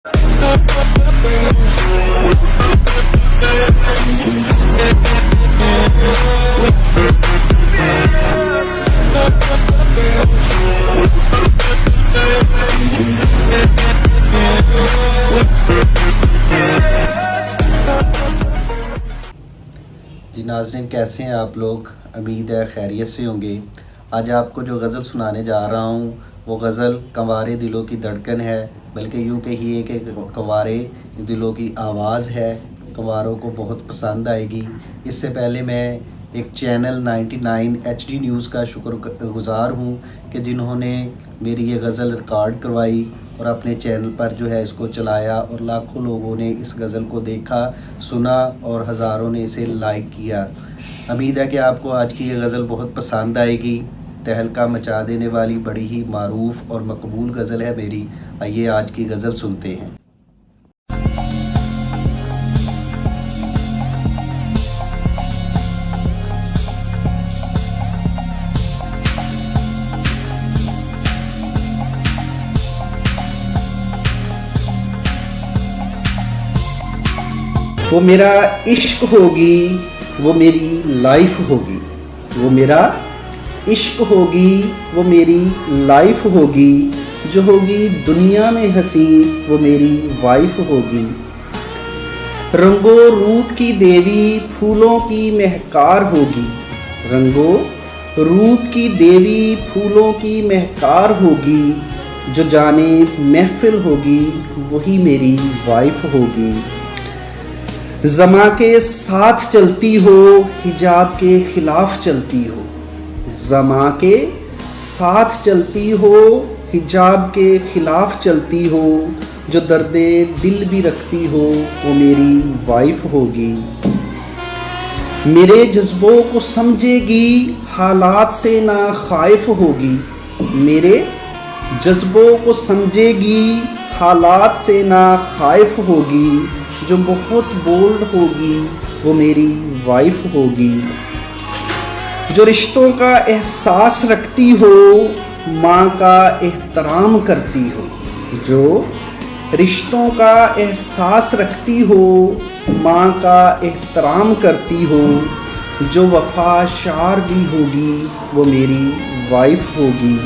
جی ناظرین، کیسے ہیں آپ لوگ؟ امید ہے خیریت سے ہوں گے۔ آج آپ کو جو غزل سنانے جا رہا ہوں وہ غزل کنوارے دلوں کی دھڑکن ہے، بلکہ یوں کہیے کہ کنوارے دلوں کی آواز ہے، کنواروں کو بہت پسند آئے گی۔ اس سے پہلے میں ایک چینل 99 HD نیوز کا شکر گزار ہوں کہ جنہوں نے میری یہ غزل ریکارڈ کروائی اور اپنے چینل پر جو ہے اس کو چلایا، اور لاکھوں لوگوں نے اس غزل کو دیکھا، سنا اور ہزاروں نے اسے لائک کیا۔ امید ہے کہ آپ کو آج کی یہ غزل بہت پسند آئے گی۔ تہلکہ مچا دینے والی بڑی ہی معروف اور مقبول غزل ہے میری۔ آئیے آج کی غزل سنتے ہیں۔ وہ میرا عشق ہوگی، وہ میری لائف ہوگی، وہ میرا عشق ہوگی، وہ میری لائف ہوگی، جو ہوگی دنیا میں ہنسی وہ میری وائف ہوگی۔ رنگو روپ کی دیوی پھولوں کی مہکار ہوگی، رنگو روپ کی دیوی پھولوں کی مہکار ہوگی، جو جانے محفل ہوگی وہی میری وائف ہوگی۔ زماں کے ساتھ چلتی ہو، حجاب کے خلاف چلتی ہو، زماں کے ساتھ چلتی ہو، حجاب کے خلاف چلتی ہو، جو درد دل بھی رکھتی ہو وہ میری وائف ہوگی۔ میرے جذبوں کو سمجھے گی، حالات سے نہ خائف ہوگی، میرے جذبوں کو سمجھے گی، حالات سے نہ خائف ہوگی، جو بہت بولڈ ہوگی وہ میری وائف ہوگی۔ جو رشتوں کا احساس رکھتی ہو، ماں کا احترام کرتی ہو، جو رشتوں کا احساس رکھتی ہو، ماں کا احترام کرتی ہو، جو وفا شعر بھی ہوگی وہ میری وائف ہوگی۔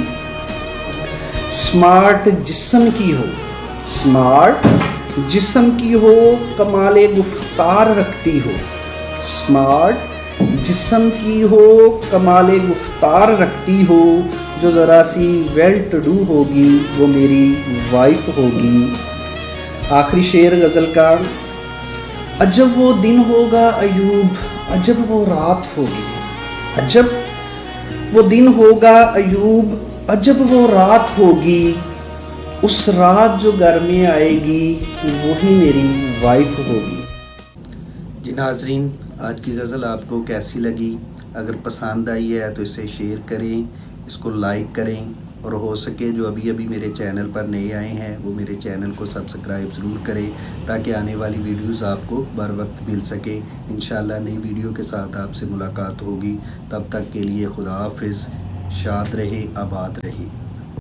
اسمارٹ جسم کی ہو، اسمارٹ جسم کی ہو، کمال گفتار رکھتی ہو، اسمارٹ جسم کی ہو، کمال گفتار رکھتی ہو، جو ذرا سی ویل ٹو ڈو ہوگی وہ میری وائف ہوگی۔ آخری شعر غزل کا: عجب وہ دن ہوگا ایوب، عجب وہ رات ہوگی، عجب وہ دن ہوگا ایوب، عجب وہ رات ہوگی، اس رات جو گھر میں آئے گی وہی میری وائف ہوگی۔ جی ناظرین، آج کی غزل آپ کو کیسی لگی؟ اگر پسند آئی ہے تو اسے شیئر کریں، اس کو لائک کریں، اور ہو سکے جو ابھی میرے چینل پر نئے آئے ہیں وہ میرے چینل کو سبسکرائب ضرور کریں تاکہ آنے والی ویڈیوز آپ کو بر وقت مل سکے۔ انشاءاللہ نئی ویڈیو کے ساتھ آپ سے ملاقات ہوگی۔ تب تک کے لیے خدا حافظ، شاد رہے، آباد رہے۔